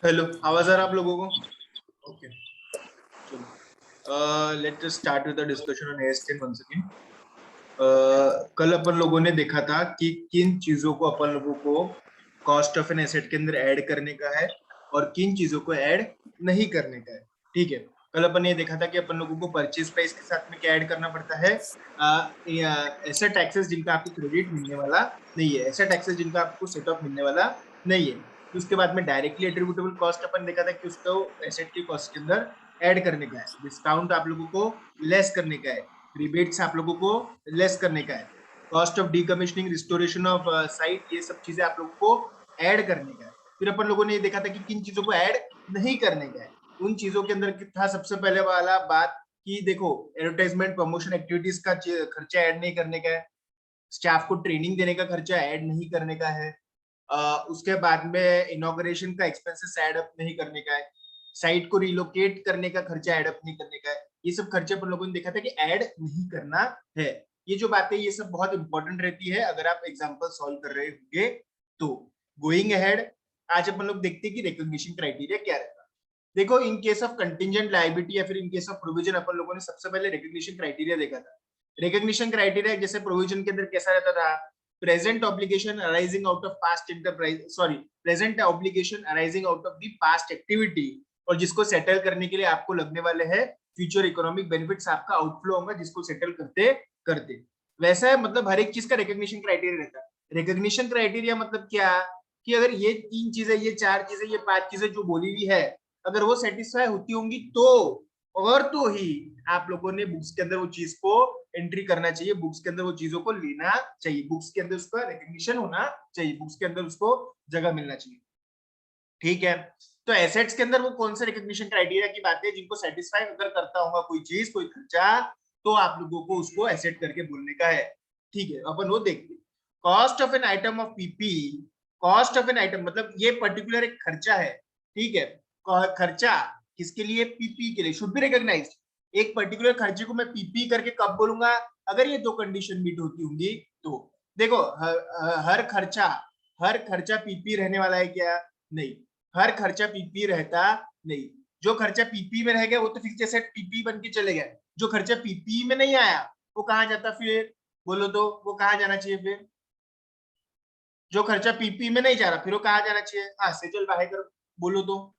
Hello, आवाज आ रहा आप लोगों को? ओके, चलो let us start with the discussion on AS10 once again. कल अपन लोगों ने देखा था कि किन चीजों को अपन लोगों को कॉस्ट ऑफ एन एसेट के अंदर ऐड करने का है और किन चीजों को ऐड नहीं करने का है। ठीक है, कल अपन ये देखा था कि अपन लोगों को परचेज प्राइस के साथ में क्या ऐड करना पड़ता है, ऐसा टैक्सेस जिनका आपको क्रेडिट मिलने वाला नहीं है, ऐसा टैक्सेस जिनका आपको सेट ऑफ मिलने वाला नहीं है। उसके बाद में डायरेक्टली एट्रीब्यूटेबल कॉस्ट अपन देखा था कि उसको एसेट की कॉस्ट के अंदर ऐड करने का है, डिस्काउंट आप लोगों को लेस करने का है, रिबेट्स आप लोगों को लेस करने का है, cost of decommissioning, restoration of site, ये सब चीजें आप लोगों को ऐड करने का है। फिर अपन लोगों ने ये देखा था कि किन चीजों को ऐड नहीं करने का है। उन चीजों के अंदर था सबसे पहले वाला बात कि देखो, एडवर्टाइजमेंट प्रमोशन एक्टिविटीज का खर्चा ऐड नहीं करने का है, स्टाफ को ट्रेनिंग देने का खर्चा ऐड नहीं करने का है, उसके बाद में इनॉग्रेशन का एक्सपेंसेस ऐड अप नहीं करने का है, साइट को रिलोकेट करने का खर्चा ऐड अप नहीं करने का है। ये सब खर्चे पर लोगों ने देखा था कि ऐड नहीं करना है। ये जो बातें ये सब बहुत इंपॉर्टेंट रहती है अगर आप एग्जांपल सॉल्व कर रहे होंगे तो। गोइंग अहेड, आज अपन लोग देखते हैं कि रिकॉग्निशन क्राइटेरिया क्या रहता है। देखो, in case of contingent liability या फिर इन केस ऑफ प्रोविजन अपन लोगों ने सबसे पहले रिकॉग्निशन क्राइटेरिया देखा था। रिकॉग्निशन क्राइटेरिया जैसे प्रोविजन के अंदर कैसा रहता था, present obligation arising out of past enterprise, sorry, present obligation arising out of the past activity, और जिसको सेटल करने के लिए आपको लगने वाले हैं फ्यूचर इकोनॉमिक बेनिफिट्स, आपका आउटफ्लो होगा जिसको सेटल करते करते। वैसा है, मतलब हर एक चीज का रिकॉग्निशन क्राइटेरिया रहता है। रिकॉग्निशन क्राइटेरिया मतलब क्या, कि अगर ये तीन चीजें, ये चार चीजें, ये पांच चीजें जो बोली हुई है, अगर वो सेटिस्फाई होती होंगी तो, और तो ही आप लोगों ने बुक्स के अंदर वो चीज को एंट्री करना चाहिए, बुक्स के अंदर वो चीजों को लेना चाहिए, बुक्स के अंदर उसका रिकॉग्निशन होना चाहिए, बुक्स के अंदर उसको जगह मिलना चाहिए। ठीक है, तो एसेट्स के अंदर वो कौन से रिकॉग्निशन क्राइटेरिया की बात है, जिनको सेटिस्फाई अगर करता होगा कोई चीज, कोई खर्चा, तो आप लोगों को उसको एसेट करके बोलने का है। ठीक है, अपन वो देखते हैं। Cost of an item of PP, cost of an item मतलब ये पर्टिकुलर एक खर्चा है। ठीक है, खर्चा किसके लिए, पीपी के लिए, शुड बी रिकॉग्नाइज्ड। एक पर्टिकुलर खर्चे को मैं पीपी करके कब बोलूंगा, अगर ये दो कंडीशन मीट होती होंगी तो। देखो, हर खर्चा पीपी रहने वाला है क्या, नहीं। हर खर्चा पीपी रहता नहीं। जो खर्चा पीपी में रह गया वो तो फिक्स एसेट पीपी बन के चले गए। जो खर्चा पीपी में नहीं आया वो कहाँ जाता फिर, बोलो तो वो कहाँ जाना चाहिए फिर? जो खर्चा पीपी में नहीं जा रहा फिर वो कहाँ जाना चाहिए? हाँ, सेजल बाहर कर, बोलो तो।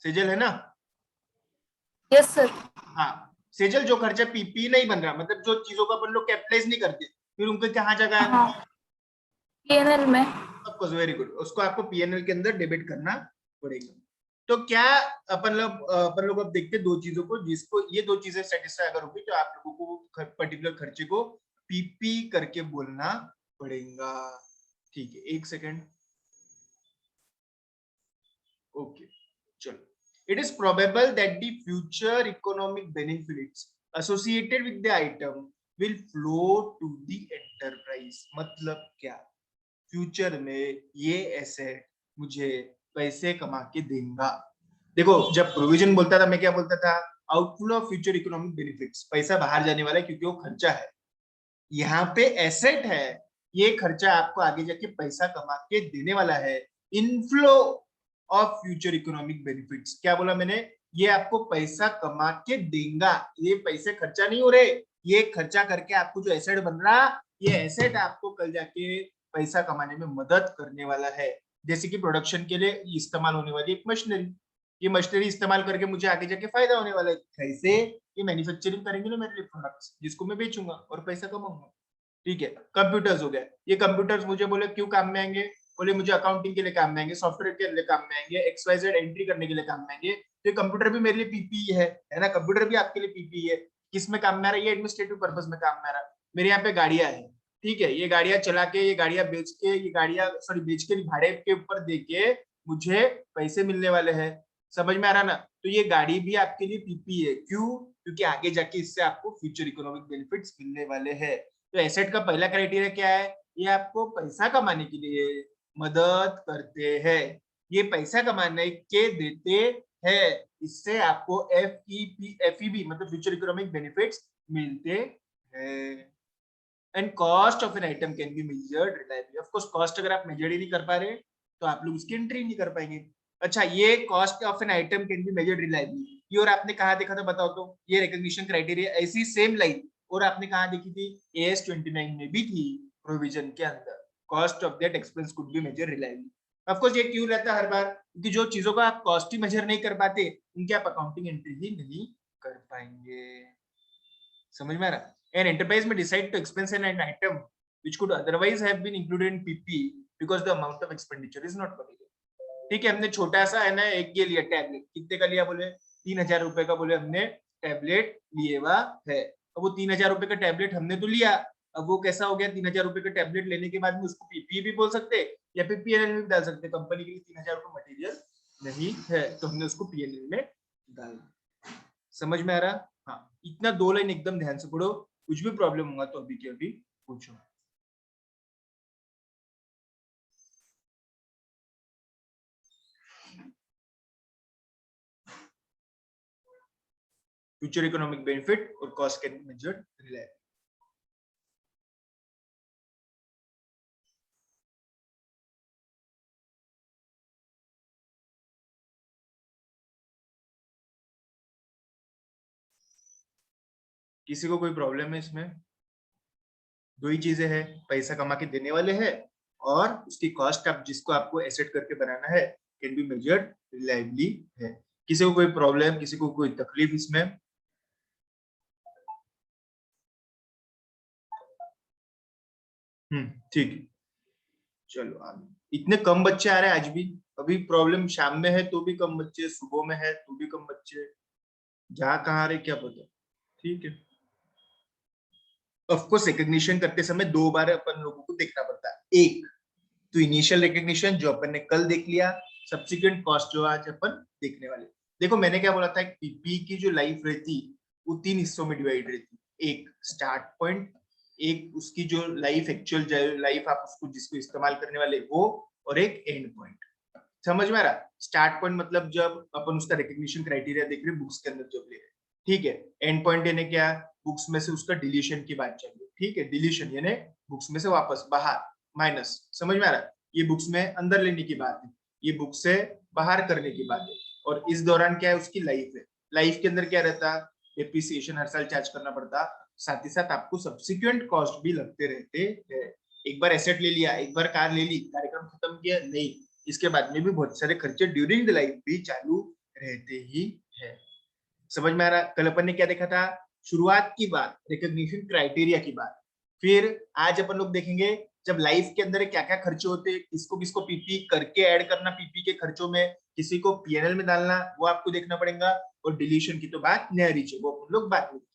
सेजल है ना? Yes sir. हाँ, सेजल, जो खर्चा पीपी नहीं बन रहा, मतलब जो चीजों को अपन लोग कैपिटलाइज नहीं करते, फिर उनको कहाँ जगह है? हाँ, पीएनएल में। ऑफकोर्स, वेरी गुड, उसको आपको पीएनएल के अंदर डेबिट करना पड़ेगा। तो क्या, अपन लोग अब देखते हैं दो चीजों को, जिसको ये दो चीजें सेटिस्फाई अगर होगी तो आप लोगों को पर्टिकुलर खर्चे को पीपी करके बोलना पड़ेगा। ठीक है, एक सेकेंड। ओके, चलो। It is probable that the future economic benefits associated with the item will flow to the enterprise. मतलब क्या, फ्यूचर में ये एसेट मुझे पैसे कमा के देगा। देखो, जब प्रोविजन बोलता था मैं क्या बोलता था, outflow of future economic benefits, पैसा बाहर जाने वाला है क्योंकि वो खर्चा है। यहाँ पे एसेट है, ये खर्चा आपको आगे जाके पैसा कमा के देने वाला है। Inflow of future economic benefits, क्या बोला मैंने, ये आपको पैसा कमा के देगा। ये पैसे खर्चा नहीं हो रहे, ये खर्चा करके आपको जो एसेट बन रहा, ये एसेट आपको कल जाके पैसा कमाने में मदद करने वाला है। जैसे कि प्रोडक्शन के लिए इस्तेमाल होने वाली एक मशीनरी, ये मशीनरी इस्तेमाल करके मुझे आगे जाके फायदा होने वाला है। कैसे? ये मैन्युफैक्चरिंग करेंगे ना मेरे लिए प्रोडक्ट्स, जिसको मैं बेचूंगा और पैसा कमाऊंगा। ठीक है, कंप्यूटर्स हो गए, ये कंप्यूटर्स मुझे बोले क्यों काम में आएंगे, बोले मुझे अकाउंटिंग के लिए काम में आएंगे, सॉफ्टवेयर के लिए काम में आएंगे, XYZ एंट्री करने के लिए काम में आएंगे। तो कंप्यूटर भी मेरे लिए पीपी है ना, कंप्यूटर भी आपके लिए पीपी है। किस में काम में आ रहा है? ये एडमिनिस्ट्रेटिव पर्पज में काम में आ रहा है। मेरे यहाँ पे गाड़ियां है, ठीक है, ये गाड़ियां चला के, ये गाड़ियां बेच के, ये गाड़ियां सॉरी बेच के भाड़े के ऊपर दे के मुझे पैसे मिलने वाले हैं। समझ में आ रहा ना? तो ये गाड़ी भी आपके लिए पीपी है, क्यों? क्योंकि आगे जाके इससे आपको फ्यूचर इकोनॉमिक बेनिफिट्स मिलने वाले हैं। तो एसेट का पहला क्राइटेरिया क्या है, ये आपको पैसा कमाने के लिए मदद करते हैं, ये पैसा कमाने के देते हैं, इससे आपको FEB मतलब फ्यूचर इकोनॉमिक बेनिफिट्स मिलते हैं। And cost of an item can be measured reliably. Of course, cost अगर आप मेजर ही नहीं कर पा रहे तो आप लोग उसकी एंट्री नहीं कर पाएंगे। अच्छा, ये cost of an item can be measured reliably, ये और आपने कहा देखा था बताओ तो, ये रिकॉग्निशन क्राइटेरिया ऐसी सेम लाइन और आपने कहा देखी थी AS 29 में भी थी प्रोविजन के अंदर, cost of that expense could be measure reliably. Of course ये क्यों रहता है हर बार, क्योंकि जो चीजों का आप कॉस्ट ही मेजर नहीं कर पाते उनकी आप अकाउंटिंग एंट्री ही नहीं कर पाएंगे। समझ में आ रहा? एन एंटरप्राइज में decide to expense an item which could otherwise have been included in PP because the amount of expenditure is not available। ठीक है, हमने छोटा सा है ना एक ये लिया टैबलेट, कितने का लिया बोले 3000 रुपए का, बोले हमने टैबलेट लिए हुआ है। अब वो 3000 रुपए का टैबलेट हमने तो लिया, अब वो कैसा हो गया, 3000 रुपए का टैबलेट लेने के बाद में उसको पीपी भी बोल सकते या फिर पीएनएल में भी डाल सकते, कंपनी के लिए 3000 रुपए मटेरियल नहीं है तो हमने उसको पीएनएल में डाल। समझ में आ रहा? हाँ, इतना 2 लाइन एकदम ध्यान से पढ़ो, कुछ भी प्रॉब्लम होगा तो अभी के अभी पूछो। Future economic benefit or cost can be measured reliably। किसी को कोई प्रॉब्लम है इसमें? दो ही चीजें हैं, पैसा कमा के देने वाले हैं और उसकी कॉस्ट आप जिसको आपको एसेट करके बनाना है कैन बी मेजर्ड रिलायबली है। किसी को कोई प्रॉब्लम, किसी को कोई तकलीफ इसमें? ठीक है, चलो आगे। इतने कम बच्चे आ रहे हैं आज भी, अभी प्रॉब्लम शाम में है तो भी कम बच्चे, सुबह में है तो भी कम बच्चे, जहाँ कहाँ आ रहे क्या पता। ठीक है, ऑफ कोर्स रिकॉग्निशन करते समय 2 बार अपन लोगों को देखना पड़ता है, एक तो इनिशियल रिकॉग्निशन जो अपन ने कल देख लिया, सब्सिक्वेंट कॉस्ट जो आज अपन देखने वाले। देखो मैंने क्या बोला था, पीपी की जो लाइफ रहती वो 3 हिस्सों में डिवाइड रहती, एक स्टार्ट पॉइंट, एक उसकी जो लाइफ एक्चुअल लाइफ आप उसको जिसको इस्तेमाल करने वाले वो, और एक एंड पॉइंट। समझ में आ रहा? स्टार्ट पॉइंट मतलब जब अपन उसका रिकॉग्निशन क्राइटेरिया देख रहे बुक्स के अंदर जब ले रहे, ठीक है। एंड पॉइंट यानी क्या, बुक्स में से उसका डिलीशन की बात चल रही, ठीक है, डिलीशन यानी बुक्स में से वापस बाहर, माइनस। समझ में आ रहा है? ये बुक्स में अंदर लेने की बात है, ये बुक से बाहर करने की बात है, और इस दौरान क्या है उसकी लाइफ है। लाइफ के अंदर क्या रहता, डेप्रिसिएशन हर साल चार्ज करना पड़ता, साथ ही साथ आपको सब्सिक्वेंट कॉस्ट भी लगते रहते हैं। एक बार एसेट ले लिया, एक बार कार ले ली, कार्यक्रम खत्म किया नहीं, इसके बाद में भी बहुत सारे खर्चे ड्यूरिंग द लाइफ भी चालू रहते ही है। समझ में आ रहा? कल अपन ने क्या देखा था, शुरुआत की बात, रिकॉग्निशन क्राइटेरिया की बात। फिर आज अपन लोग देखेंगे जब लाइफ के अंदर क्या क्या खर्चे होते हैं, किसको किसको पीपी करके ऐड करना, पीपी के खर्चों में किसी को पीएनएल में डालना, वो आपको देखना पड़ेगा। और डिलीशन की तो बात न्यारी है, वो अपन लोग बात करेंगे,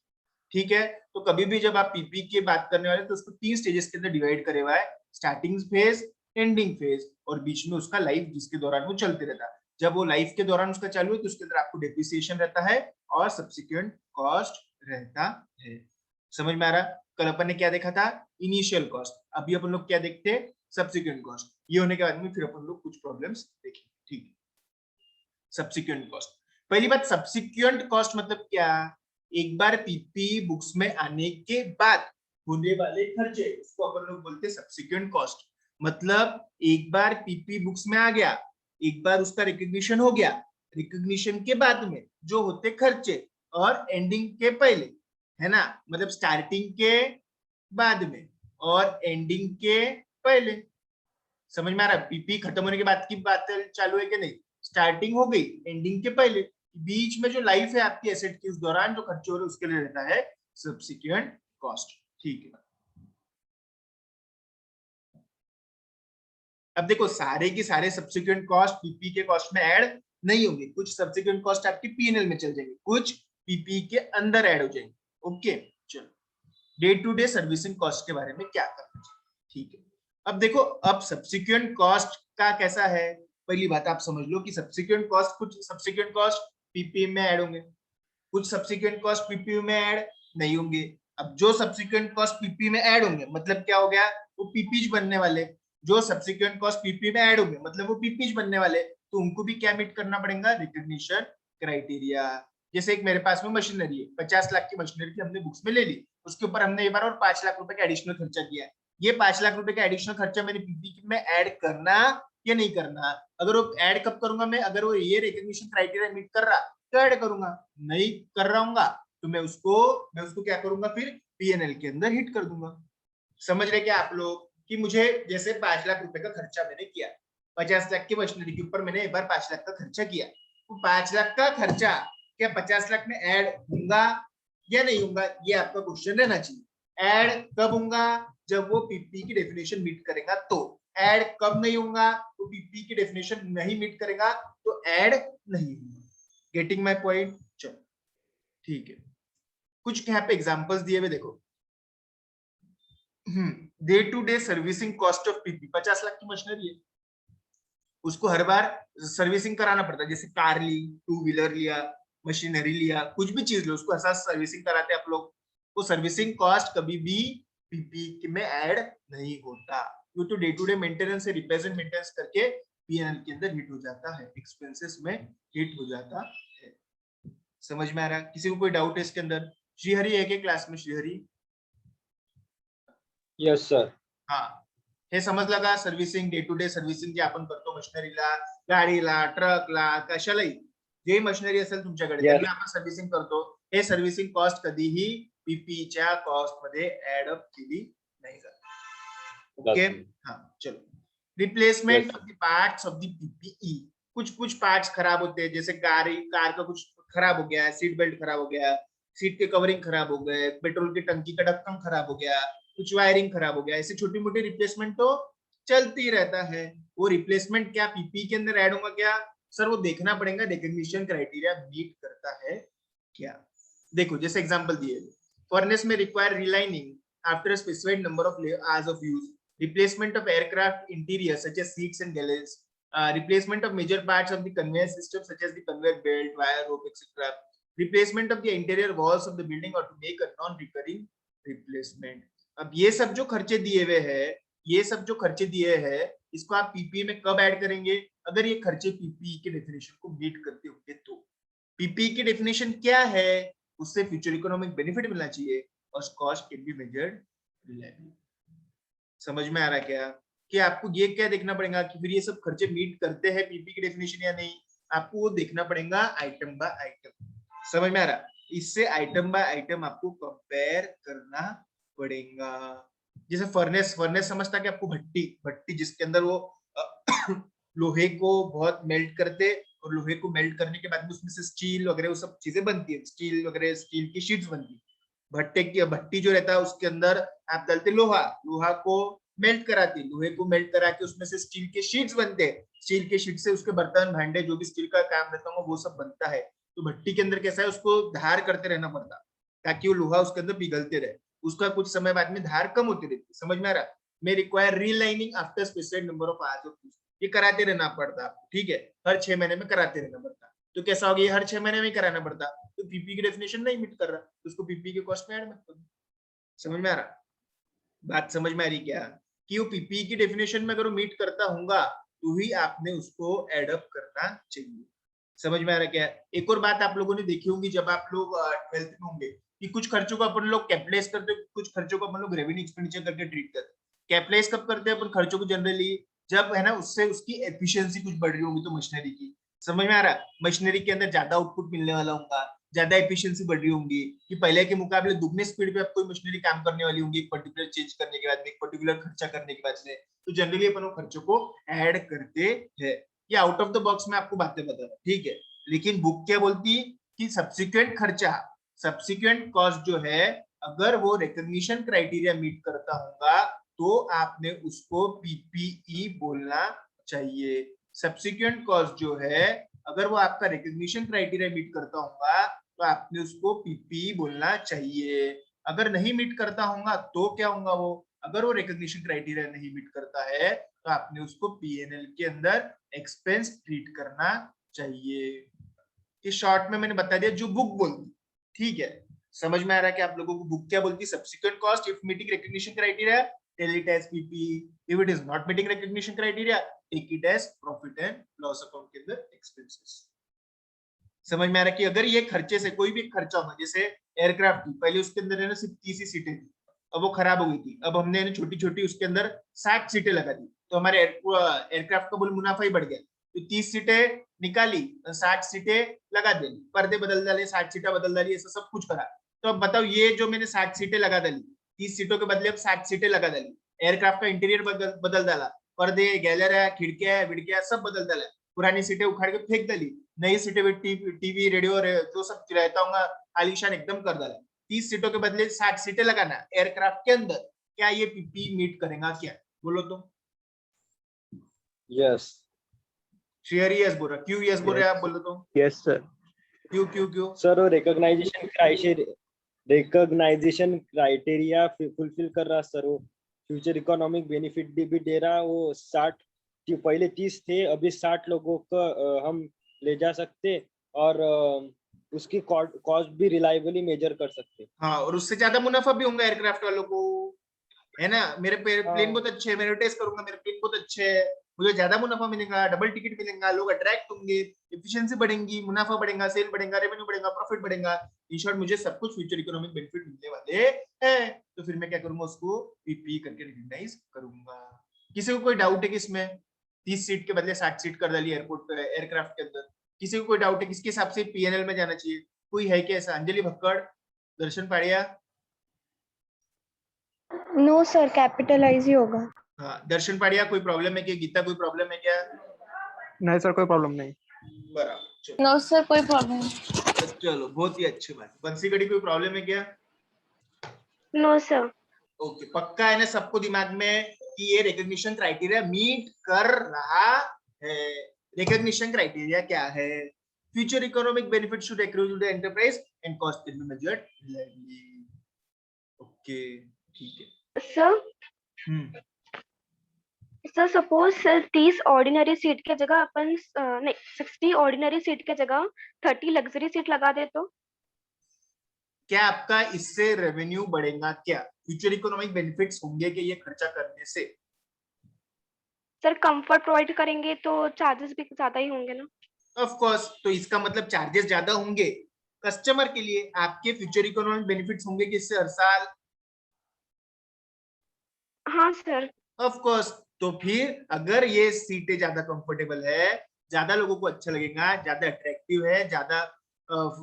ठीक है। तो कभी भी जब आप पीपी की बात करने वाले तो उसको 3 स्टेजेस के अंदर डिवाइड करे हुआ है, स्टार्टिंग फेज, एंडिंग फेज और बीच में उसका लाइफ जिसके दौरान वो चलते रहता है। जब वो लाइफ के दौरान उसका चालू है तो उसके अंदर आपको डेप्रिसिएशन रहता है और सब्सिक्वेंट कॉस्ट रहता है। समझ में आ रहा? कल अपन ने क्या देखा था, इनिशियल कॉस्ट, अभी अपन लोग क्या देखते हैं, सब्सिक्वेंट कॉस्ट। ये होने के बाद में फिर अपन लोग कुछ प्रॉब्लम्स देखेंगे, ठीक है। सब्सिक्वेंट कॉस्ट, पहली बात सब्सिक्वेंट कॉस्ट मतलब क्या, एक बार पीपी बुक्स में आने के बाद होने वाले खर्चे, उसको अपन लोग बोलते हैं सब्सिक्वेंट कॉस्ट। मतलब एक बार पीपी बुक्स में आ गया, एक बार उसका रिकॉग्निशन हो गया, रिकॉग्निशन के बाद में जो होते खर्चे और एंडिंग के पहले, है ना, मतलब स्टार्टिंग के बाद में और एंडिंग के पहले। समझ में आ रहा है? पीपी खत्म होने के बाद की बात चालू है कि नहीं, स्टार्टिंग हो गई, एंडिंग के पहले, बीच में जो लाइफ है आपकी एसेट की उस दौरान जो खर्चे हो रहे उसके लिए रहता है सब्सिक्वेंट कॉस्ट, ठीक है। अब देखो सारे के सारे सब्सिक्वेंट कॉस्ट पीपी के कॉस्ट में ऐड नहीं होंगे, कुछ सब्सिक्वेंट कॉस्ट आपकी पीएनएल में चल जाएंगे, कुछ पीपी के अंदर ऐड हो जाएंगे, ओके। चलो day to day servicing cost के बारे में क्या करना चाहिए, ठीक है। अब देखो, अब सब्सिक्वेंट कॉस्ट का कैसा है, पहली बात आप समझ लो कि सब्सिक्वेंट कॉस्ट, कुछ सब्सिक्वेंट कॉस्ट पीपी में ऐड होंगे, कुछ सब्सिक्वेंट कॉस्ट पीपी में ऐड नहीं होंगे। अब जो सब्सिक्वेंट कॉस्ट पीपी में ऐड होंगे मतलब क्या हो गया, वो पीपीज बनने वाले। जो सब्सिक्वेंट कॉस्ट पीपी में ऐड होंगे मतलब वो पीपीज बनने वाले, तो उनको भी क्या मीट करना पड़ेगा, रिकॉग्निशन क्राइटेरिया। जैसे एक मेरे पास में मशीनरी है, 50 लाख की मशीनरी थी, हमने बुक्स में ले ली, उसके ऊपर हमने एक बार और 5 लाख रुपए का एडिशनल खर्चा किया। ये 5 लाख रुपए का एडिशनल खर्चा मैंने पीपी में ऐड करना या नहीं करना। अगर वो ऐड कब करूंगा मैं, अगर वो ये रिकॉग्निशन क्राइटेरिया मीट कर रहा तो ऐड करूंगा, नहीं कर रहा हूँ तो मैं उसको क्या करूंगा, फिर पीएनएल के अंदर हिट कर दूंगा। समझ रहे क्या आप लोग कि मुझे जैसे 5 लाख रुपए का खर्चा मैंने किया, 50 लाख की मशीनरी के ऊपर मैंने एक बार 5 लाख का खर्चा किया, तो 5 लाख का खर्चा क्या 50 लाख में ऐड होगा या नहीं होगा, ये आपका क्वेश्चन रहना चाहिए। ऐड कब होगा, जब वो पीपी की डेफिनेशन मीट करेगा तो। ऐड कब नहीं होगा, तो पीपी की डेफिनेशन नहीं मीट करेगा तो ऐड नहीं होगा। Getting my point? चलो ठीक है, कुछ यहाँ पे एग्जांपल्स दिए हुए देखो। Day to day servicing cost of PP, 50 lakh की मशीनरी है, उसको हर बार सर्विसिंग कराना पड़ता है। जैसे कार ली, 2 व्हीलर लिया, मशीनरी लिया, कुछ भी चीज लो, उसको ऐसा सर्विसिंग कराते हैं आप लोग। वो सर्विसिंग कॉस्ट कभी भी पीपी में ऐड नहीं होता, वो तो डे टू डे मेंटेनेंस से रिपेयर एंड मेंटेनेंस करके पीएनएल के अंदर हिट हो जाता है, एक्सपेंसेस में हिट हो जाता है। समझ में आ रहा है? किसी को कोई डाउट है इसके अंदर? श्रीहरि है क्या क्लास में? श्रीहरि? Yes sir. हा, हे समजलं servicing, day to day servicing जे आपण करतो मशिनरीला, गाडीला, ट्रकला, कशालाही जे मशिनरी असेल तुमच्याकडे त्यांना आपण सर्व्हिसिंग करतो, हे सर्व्हिसिंग कॉस्ट कधीही पीपीच्या कॉस्ट मध्ये ऍड अप केली नाही जात. ओके, हाँ चलो। Replacement of the parts of the PPE, कुछ कुछ पार्ट्स खराब होते हैं, जैसे कार का कुछ खराब हो गया, सीट बेल्ट खराब हो गया, सीट के कवरिंग खराब हो गए, पेट्रोल की टंकी का ढक्कन खराब हो गया, कुछ वायरिंग खराब हो गया, ऐसे छोटी मोटी रिप्लेसमेंट तो चलती रहता है। वो रिप्लेसमेंट क्या पीपी के अंदर ऐड होगा क्या? सर वो देखना पड़ेगा रिकॉग्निशन क्राइटेरिया मीट करता है क्या। देखो जैसे एग्जांपल दिए, फर्नेस में require relining after specified number of hours of use, replacement of aircraft interior such as seats and galleys, replacement of major parts of the conveyor system such as the conveyor belt, wire rope, etc., replacement of the interior walls of the building or to make a non-recurring replacement. अब ये सब जो खर्चे दिए हुए हैं, ये सब जो खर्चे दिए हैं, इसको आप पीपीई में कब ऐड करेंगे? अगर ये खर्चे पीपीई के डेफिनेशन को मीट करते होंगे तो। पीपीई की डेफिनेशन क्या है? उससे फ्यूचर इकोनॉमिक बेनिफिट मिलना चाहिए और cost can be measured reliably. समझ में आ रहा है क्या कि आपको ये क्या देखना पड़ेगा कि फिर ये सब खर्चे मीट करते हैं पीपी की डेफिनेशन या नहीं, आपको वो देखना पड़ेगा आइटम बाय आइटम। समझ में आ रहा? इससे आइटम बाय आइटम आपको कंपेयर करना पड़ेगा। जैसे फर्नेस समझता कि आपको भट्टी जिसके अंदर वो लोहे को बहुत मेल्ट करते और लोहे को मेल्ट करने के बाद में उसमें से स्टील वगैरह वो सब चीजें बनती है, स्टील वगैरह, स्टील की शीट्स बनती है। भट्टी जो रहता है उसके अंदर आप डालते लोहा को मेल्ट कराते, लोहे को मेल्ट करा के उसमें से स्टील के शीट्स बनते हैं, स्टील के शीट से उसके बर्तन भांडे जो भी स्टील का काम रहता है वो सब बनता है। तो भट्टी के अंदर कैसा है, उसको धार करते रहना पड़ता ताकि वो लोहा उसके अंदर पिघलते रहे, उसका कुछ समय बाद में धार कम होती रहती। समझ में आ रहा? May require relining after specified number of hours of use, ये कराते रहना पड़ता आपको, ठीक है, हर 6 महीने में कराते रहना पड़ता। तो कैसा होगा, ये हर 6 महीने में कराना पड़ता, तो पीपी की डेफिनेशन नहीं मीट कर रहा तो उसको पीपी के कॉस्ट में ऐड मत करो। समझ में आ रहा? बात समझ में आ रही क्या कि वो पीपी की डेफिनेशन में अगर वो मीट करता होगा तो ही आपने उसको एड अप करना चाहिए। समझ में आ रहा क्या? एक और बात आप लोगों ने देखी होगी जब आप लोग 12th में होंगे कि कुछ खर्चों को अपन लोग कैपिटलाइज करते हैं, कुछ खर्चों को अपन लोग रेवेन्यू एक्सपेंडिचर करके ट्रीट करते हैं। कैपिटलाइज कब करते हैं अपन खर्चों को जनरली? जब है ना उससे उसकी एफिशिएंसी कुछ बढ़ रही होगी तो मशीनरी की। समझ में आ रहा? मशीनरी के अंदर ज्यादा आउटपुट मिलने वाला होगा, ज्यादा एफिशिएंसी बढ़ रही होंगी कि पहले के मुकाबले दुगने स्पीड पे अब कोई मशीनरी काम करने वाली होंगी, एक पर्टिकुलर चेंज करने के बाद में, एक पर्टिकुलर खर्चा करने के बाद में, तो जनरली अपन वो खर्चों को ऐड करते हैं। ये आउट ऑफ द बॉक्स में आपको बातें बता रहा, ठीक है। लेकिन बुक क्या बोलती कि सब्सिक्वेंट खर्चा, सब्सिक्वेंट कॉस्ट जो है अगर वो रिकॉग्निशन क्राइटेरिया मीट करता होगा तो आपने उसको पीपीई बोलना चाहिए। सब्सिक्वेंट कॉस्ट जो है अगर वो आपका रिकॉग्निशन क्राइटेरिया मीट करता होगा तो आपने उसको पीपीई बोलना चाहिए। अगर नहीं मीट करता होगा तो क्या होगा, वो अगर वो रिकॉग्निशन क्राइटेरिया नहीं मीट करता है तो आपने उसको पीएनएल के अंदर एक्सपेंस ट्रीट करना चाहिए। कि शॉर्ट में मैंने बता दिया जो बुक बोलती, ठीक है। समझ में आ रहा है कि आप लोगों को बुक क्या बोलती? Subsequent cost if meeting recognition criteria tell it as PP, if it is not meeting recognition criteria take it as profit and loss account के अंदर एक्सपेंसेस। समझ में आ रहा है कि अगर ये खर्चे से कोई भी खर्चा होगा, जैसे एयरक्राफ्ट की पहले उसके अंदर है ना सिर्फ 30 ही सीटें थी, अब वो खराब हो गई थी, अब हमने छोटी छोटी उसके अंदर 60 सीटें लगा दी, तो हमारे एयरक्राफ्ट का कुल मुनाफा ही बढ़ गया। तो 30 सीटें निकाली, 60 सीटें लगा दी, पर्दे बदल डाले, 60 सीटें बदल डाली, ऐसा सब कुछ करा। तो अब बताओ, ये जो मैंने 60 सीटें लगा डाली, 30 सीटों के बदले अब 60 सीटें लगा डाली, एयरक्राफ्ट का इंटीरियर बदल डाला, पर्दे, गैलर है, खिड़कियां है, विड़कियां सब बदल डाला, पुरानी सीटें उखाड़ के फेंक डाली, नई सीटें भी टीवी रेडियो जो सब रहता हूँ आलीशान एकदम कर डाला। 30 सीटों के बदले 60 सीटें लगाना एयरक्राफ्ट के अंदर, क्या ये पीपी मीट करेगा क्या? बोलो तो। यस शेयर यस बोल रहा, क्यों यस बोल रहे आप? बोलो तो यस सर। क्यों क्यों क्यों? सर वो रिकॉग्नाइजेशन क्राइटेरिया फुलफिल कर रहा सर, वो फ्यूचर इकोनॉमिक बेनिफिट भी दे रहा। वो 60 पहले 30 थे, अभी 60 लोगों का हम ले जा सकते, और उसकी कॉस्ट भी रिलायबली मेजर कर सकते। हाँ, और उससे ज्यादा मुनाफा भी होगा एयरक्राफ्ट वालों को, है ना? मेरे प्लेन बहुत अच्छे है, मैं टेस्ट करूंगा, मेरे प्लेन बहुत अच्छे है, मुझे ज्यादा मुनाफा मिलेगा, डबल टिकट मिलेगा, लोग अट्रैक्ट होंगे, एफिशिएंसी बढ़ेगी, मुनाफा बढ़ेगा, सेल बढ़ेगा, रेवेन्यू बढ़ेगा, प्रॉफिट बढ़ेगा। इन शॉर्ट मुझे सब कुछ फ्यूचर इकोनॉमिक बेनिफिट मिलने वाले हैं। तो फिर मैं क्या करूंगा, उसको पीपी करके रिकॉग्नाइज करूंगा। किसी को कोई डाउट है कि इसमें 30 सीट के बदले 60 सीट कर डाली एयरपोर्ट पे, एयरक्राफ्ट के अंदर? किसी को कोई डाउट है किसके हिसाब से पीएनएल में जाना चाहिए? कोई है क्या ऐसा? अंजलि भक्कड़, दर्शन पाड़िया? नो सर, कैपिटलाइज ही होगा। हाँ, दर्शन पाड़िया कोई प्रॉब्लम है क्या? गीता कोई प्रॉब्लम है क्या? नहीं सर, कोई प्रॉब्लम नहीं। बराबर, चलो नो सर, कोई प्रॉब्लम नहीं। चलो, बहुत ही अच्छी बात। बंसी गढ़ी कोई प्रॉब्लम है क्या? No sir. ओके, पक्का है ना सबको दिमाग में कि ये रिकॉग्निशन क्राइटेरिया मीट कर रहा है? रिकॉग्निशन क्राइटेरिया क्या है? Future economic benefit should accrue to the enterprise and cost can be measured reliably. Okay, ठीक है sir sir suppose sir 30 ordinary seat के जगह अपन नहीं 60 ऑर्डिनरी सीट के जगह 30 लग्जरी सीट लगा दे तो क्या आपका इससे रेवेन्यू बढ़ेगा क्या? फ्यूचर इकोनॉमिक बेनिफिट्स होंगे कि ये खर्चा करने से? सर कंफर्ट प्रोवाइड करेंगे तो चार्जेस भी ज्यादा ही होंगे ना। ऑफ कोर्स, तो इसका मतलब चार्जेस ज्यादा होंगे कस्टमर के लिए, आपके फ्यूचर इकोनॉमिक बेनिफिट्स होंगे कि इससे हर साल? हाँ सर। ऑफ कोर्स, तो फिर अगर ये सीटें ज्यादा कंफर्टेबल है, ज्यादा लोगों को अच्छा लगेगा, ज्यादा अट्रैक्टिव है, ज्यादा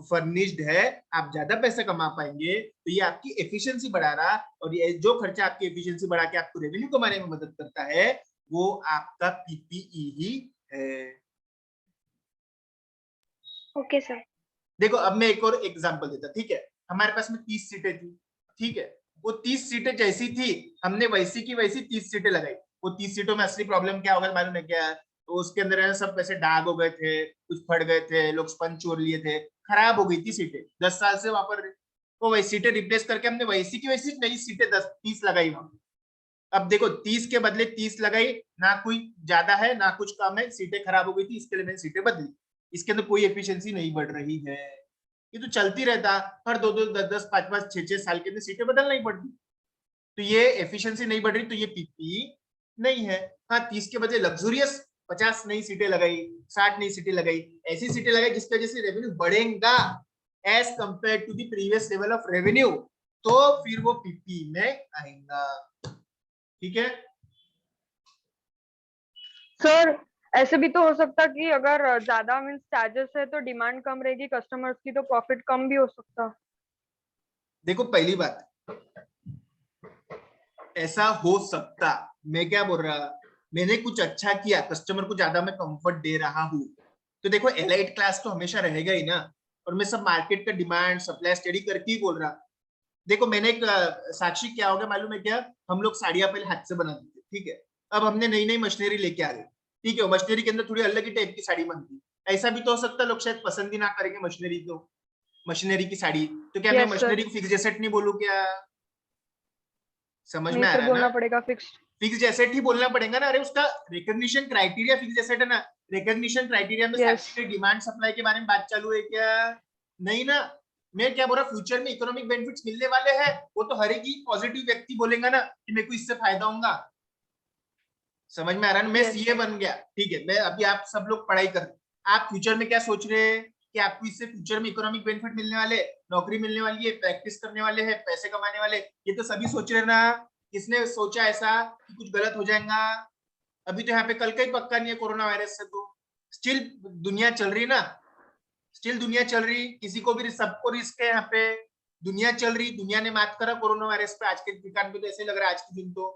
फर्निश्ड है, आप ज्यादा पैसा कमा पाएंगे, तो ये आपकी एफिशिएंसी बढ़ा रहा, और ये जो खर्चा आपकी एफिशिएंसी बढ़ा के आपको रेवेन्यू कमाने में मदद करता है, वो आपका पीपीई ही है। Okay sir. देखो, अब मैं एक और एग्जांपल देता, ठीक है? हमारे पास में 30 सीटें थी, ठीक है? वो 30 सीटें जैसी थी, हमने वैसी की वैसी 30 सीटें लगाई। वो 30 सीटों में असली प्रॉब्लम क्या होगा मालूम है क्या? तो उसके अंदर है सब पैसे दाग हो गए थे, कुछ फट गए थे, लोग स्पंज चोर लिए थे, खराब हो गई थी सीटें, 10 साल से वहां पर। तो वही सीटें रिप्लेस करके हमने वैसी की वैसी नई सीटें 30 लगाई वहां। अब देखो, 30 के बदले 30 लगाई, ना कोई ज्यादा है ना कुछ कम है, सीटें खराब हो गई थी, इसके लिए मैंने सीटें बदली। इसके अंदर कोई एफिशिएंसी नहीं बढ़ रही है, ये तो चलती रहता, हर 2-2, 10-10, 5-5, 6-6 साल के अंदर सीटें बदलना ही पड़ती। तो ये एफिशिएंसी नहीं बढ़ रही, तो ये पीपी नहीं है। हाँ, 30 के बदले लग्जूरियस 50 नई सीटें लगाई, 60 नई सीटें लगाई, ऐसी सीटें लगाई जिसकी वजह से रेवेन्यू बढ़ेगा as compare to the previous level of revenue, तो फिर वो पीपी में आएगा। ठीक है सर, ऐसे भी तो हो सकता कि अगर ज्यादा मीन्स चार्जेस है तो डिमांड कम रहेगी कस्टमर्स की, तो प्रॉफिट कम भी हो सकता। देखो, पहली बात, ऐसा हो सकता, मैं क्या बोल रहा, मैंने कुछ अच्छा किया, कस्टमर को ज्यादा मैं कंफर्ट दे रहा हूँ, तो देखो एलाइट क्लास तो हमेशा रहेगा ही ना, और मैं सब मार्केट का डिमांड सप्लाई स्टडी करके ही बोल रहा। देखो, मैंने एक साक्षी क्या हो गया मालूम है क्या? हम लोग साड़ियां पहले हाथ से बनाते थे, ठीक है? अब हमने नई नई मशीनरी लेके आ गए, ठीक है? मशीनरी के अंदर थोड़ी अलग ही टाइप की साड़ी बनती। ऐसा भी तो हो सकता है लोग शायद पसंद ही ना करेंगे मशीनरी को, मशीनरी की साड़ी, तो क्या मैं Yes, मशीनरी sir. को फिक्स एसेट नहीं बोलूं क्या? समझ में नहीं आ सर, रहा है ना? बोलना पड़ेगा फिक्स्ड। फिक्स्ड एसेट ही बोलना पड़ेगा ना। अरे उसका रिकॉग्निशन क्राइटेरिया फिक्स्ड एसेट है ना। रिकॉग्निशन क्राइटेरिया में Yes. साक्षी डिमांड सप्लाई के बारे में बात चालू है क्या? नहीं ना। मैं क्या बोल रहा, फ्यूचर में इकोनॉमिक बेनिफिट्स मिलने वाले हैं, वो तो हर एक ही पॉजिटिव व्यक्ति बोलेगा ना कि मेरे को इससे फायदा होगा। समझ में आ रहा है ना? मैं Yes. सीए बन गया, ठीक है? मैं अभी, आप सब लोग पढ़ाई कर, आप फ्यूचर में क्या सोच रहे हैं कि आपको इससे फ्यूचर में इकोनॉमिक बेनिफिट मिलने वाले? नौकरी मिलने वाली है, प्रैक्टिस करने वाले हैं, पैसे कमाने वाले, ये तो सभी सोच रहे ना। किसने सोचा ऐसा कि कुछ गलत हो जाएगा? अभी तो यहाँ पे कल का ही पक्का नहीं है कोरोना वायरस से, तो स्टिल दुनिया चल रही ना, स्टिल दुनिया चल रही, किसी को भी सबको रिस्क है यहाँ पे, दुनिया चल रही, दुनिया ने मात करा कोरोना वायरस पे। आज के दुकान पे तो ऐसे लग रहा है आज के दिन तो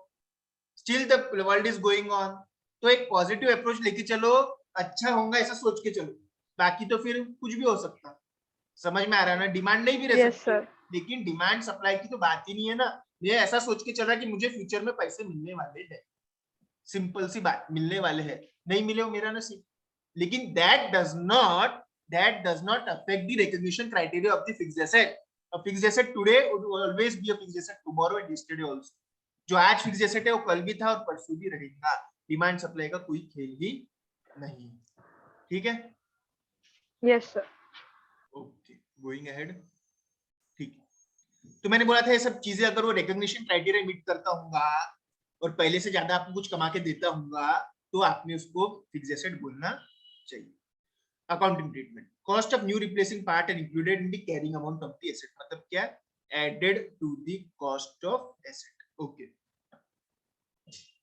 still the world is going on. तो एक पॉजिटिव अप्रोच लेके चलो, अच्छा होगा ऐसा सोच के चलो, बाकी तो फिर कुछ भी हो सकता। समझ में आ रहा है ना? डिमांड नहीं भी रह यस सकती, सर। लेकिन डिमांड सप्लाई की तो बात ही नहीं है ना। ये ऐसा सोच के चल रहा है कि मुझे फ्यूचर में पैसे मिलने वाले हैं, सिंपल सी बात, मिलने वाले हैं, नहीं मिले वो मेरा नसीब। लेकिन that does not affect the recognition criteria of the fixed asset. A fixed asset today would always be a fixed asset tomorrow and yesterday also. जो आज फिक्स एसेट है वो कल भी था और परसों भी रहेगा। डिमांड सप्लाई का कोई खेल ही नहीं। ठीक है? Yes sir. Okay, going ahead. ठीक है, तो मैंने बोला था ये सब चीजें अगर वो रिकॉग्निशन क्राइटेरिया मीट करता होगा और पहले से ज्यादा आपको कुछ कमा के देता होगा तो आपने उसको फिक्स एसेट बोलना चाहिए। Accounting treatment, cost of new replacing part and included in the carrying amount of the asset, मतलब क्या? Added to the cost of asset. Okay,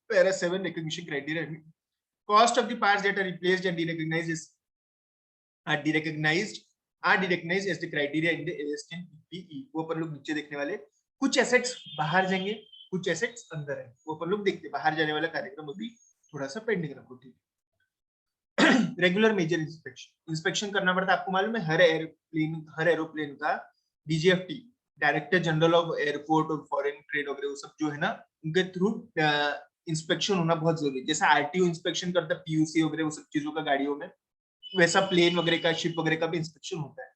para 7 recognition criteria, cost of the parts that are replaced and derecognized as the criteria in the AS10 PPE। वो अपन लोग नीचे देखने वाले, कुछ assets बाहर जाएंगे, कुछ एसेट्स अंदर है, वो अपन लोग देखते। बाहर जाने वाला कार्यक्रम अभी थोड़ा सा पेंडिंग रखो, ठीक है? रेगुलर मेजर इंस्पेक्शन करना पड़ता है। आपको मालूम है हर एरोप्लेन का DGFT, director general of airport और फॉरेन ट्रेड वगैरह वो सब जो है ना, उनके थ्रू इंस्पेक्शन होना बहुत जरूरी है। जैसा RTO इंस्पेक्शन करता है PUC वगैरह वो सब चीजों का गाड़ियों में, वैसा प्लेन वगैरह का, शिप वगैरह का भी इंस्पेक्शन होता है।